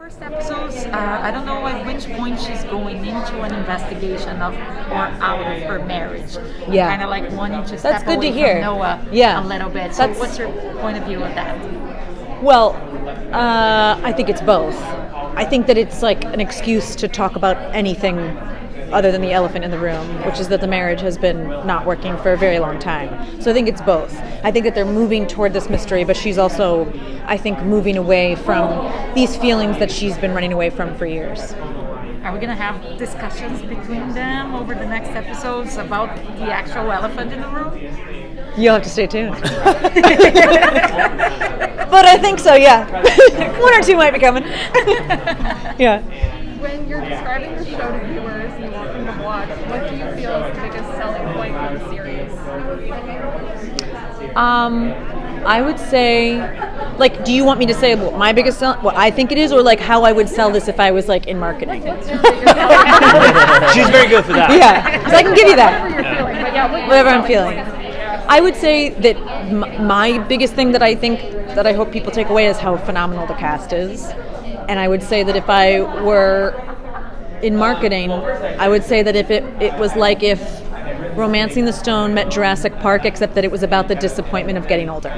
first episodes, I don't know at which point she's going into an investigation of or out of her marriage. Yeah. Kind of like wanting to That's step good away to hear. from Noah Yeah. a little bit. So That's- what's your point of view on that? Well, I think it's both. I think that it's like an excuse to talk about anything other than the elephant in the room, which is that the marriage has been not working for a very long time. So I think it's both. I think that they're moving toward this mystery, but she's also, I think, moving away from these feelings that she's been running away from for years. Are we going to have discussions between them over the next episodes about the actual elephant in the room? You'll have to stay tuned. But I think so, yeah. One or two might be coming. Yeah. When you're describing the show to viewers and you want them to watch, what do you feel is the biggest selling point for the series? I would say, like, do you want me to say what my biggest what I think it is, or like how I would sell this if I was like in marketing? She's very good for that. Yeah, because I can give you Whatever that. you're feeling, but yeah, Whatever I'm feeling. I would say that my biggest thing that I think that I hope people take away is how phenomenal the cast is. And I would say that if I were in marketing, I would say that if it was like if Romancing the Stone met Jurassic Park, except that it was about the disappointment of getting older.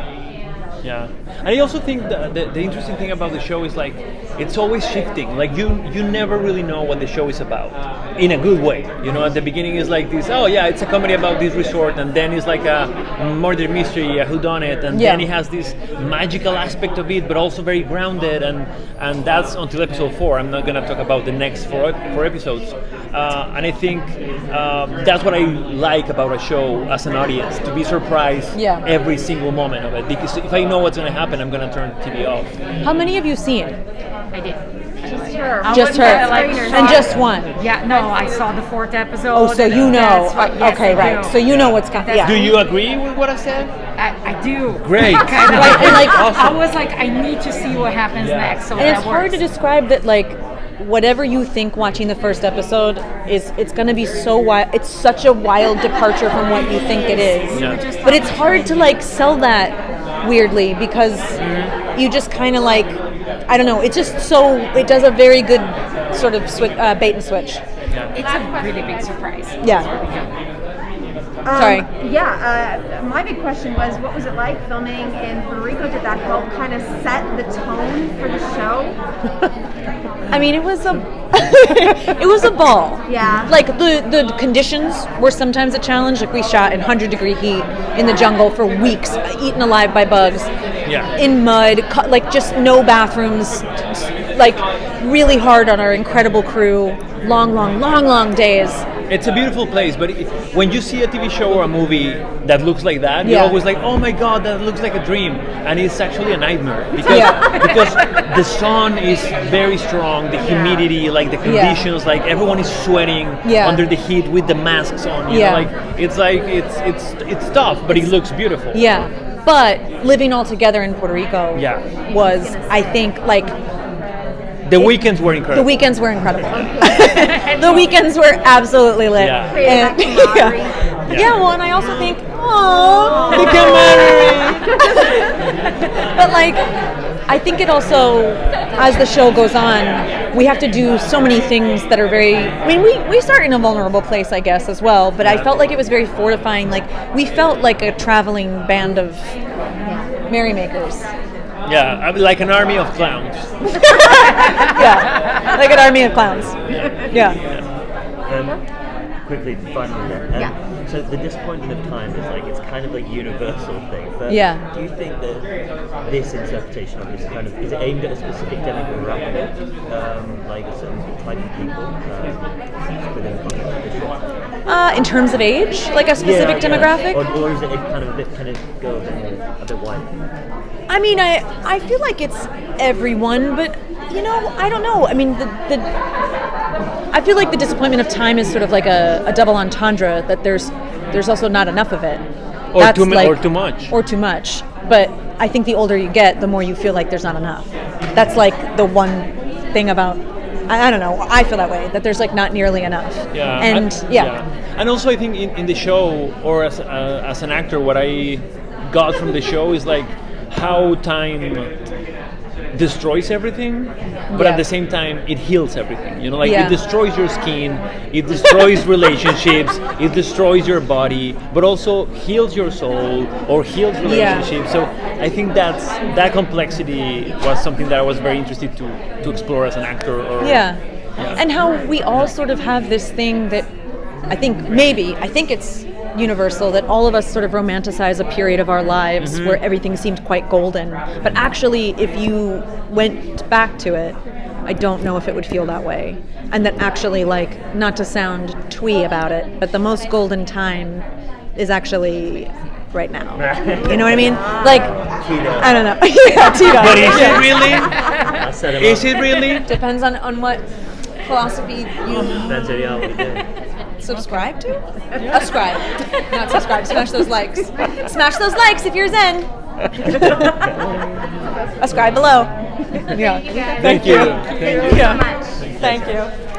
Yeah, and I also think the interesting thing about the show is like it's always shifting. Like you never really know what the show is about in a good way. You know, at the beginning it's like this. Oh yeah, it's a comedy about this resort, and then it's like a murder mystery, a whodunit, and then it has this magical aspect of it, but also very grounded. And that's until episode 4. I'm not gonna talk about the next four episodes. And I think that's what I like about a show as an audience, to be surprised every single moment of it. Because if I know what's going to happen, I'm going to turn the TV off. How many have you seen? I did. just her. Just her. And just one. Yeah, no, I saw the 4th episode. Oh, so you know. That's what- yes, okay, I right. do. So you know what's coming. Yeah. Do you agree with what I said? I do. Great. Kind of like I was like, I need to see what happens next. So And that it's hard to works. describe that, like, whatever you think watching the first episode it's going to be so wild. It's such a wild departure from what you think it is. Yeah. But it's hard to like sell that weirdly because you just kind of like, I don't know. It's just so it does a very good sort of bait and switch. It's a really big surprise. Yeah. Sorry. My big question was, what was it like filming in Puerto Rico? Did that help kind of set the tone for the show? I mean, it was a it was a ball. Yeah. Like the conditions were sometimes a challenge. Like we shot in 100-degree heat in the jungle for weeks, eaten alive by bugs. Yeah. In mud, like just no bathrooms. Like really hard on our incredible crew. Long days. It's a beautiful place, but when you see a TV show or a movie that looks like that, you're always like, oh my god, that looks like a dream. And it's actually a nightmare because the sun is very strong, the humidity, like the conditions, like everyone is sweating under the heat with the masks on. You know, like it's tough, but it looks beautiful. Yeah. But living all together in Puerto Rico was, I think, like the weekends were incredible. The weekends were incredible. The weekends were absolutely lit. Yeah. And, well, and I also think, oh, the camaraderie. But like, I think it also, as the show goes on, we have to do so many things that are very, I mean, we start in a vulnerable place, I guess, as well, but I felt like it was very fortifying. Like, we felt like a traveling band of merrymakers. Yeah, like an army of clowns. Yeah, like an army of clowns. Yeah. Quickly, finally then. So the disappointment of time is like, it's kind of a universal thing. But do you think that this interpretation of it is it aimed at a specific demographic, like a certain type of people within the context of the show? In terms of age, like a specific demographic? Or is it kind of a bit girls and a bit white? I mean, I feel like it's everyone, but you know, I don't know. I mean, I feel like the disappointment of time is sort of like a double entendre, that there's also not enough of it. Or too much. Or too much. But I think the older you get, the more you feel like there's not enough. That's like the one thing about, I don't know, I feel that way, that there's like not nearly enough. Yeah. And And also I think in the show, or as an actor, what I got from the show is like how time destroys everything, but Yeah. at the same time it heals everything. You know, like Yeah. it destroys your skin, it destroys relationships, it destroys your body, but also heals your soul or heals relationships. So I think that complexity was something that I was very interested to explore as an actor. Or, Yeah. And how we all sort of have this thing that I think it's universal, that all of us sort of romanticize a period of our lives where everything seemed quite golden. But actually, if you went back to it, I don't know if it would feel that way. And that actually, like, not to sound twee about it, but the most golden time is actually right now. You know what I mean? Like, I don't know. Yeah, Tito. But is it really? I set him Is up. it really? Depends on what philosophy you Depends on how we do. subscribe to? Ascribe. Not subscribe. Smash those likes. Smash those likes if you're Zen. Ascribe below. Yeah. Thank you. Thank you. Thank you so much. Thank you.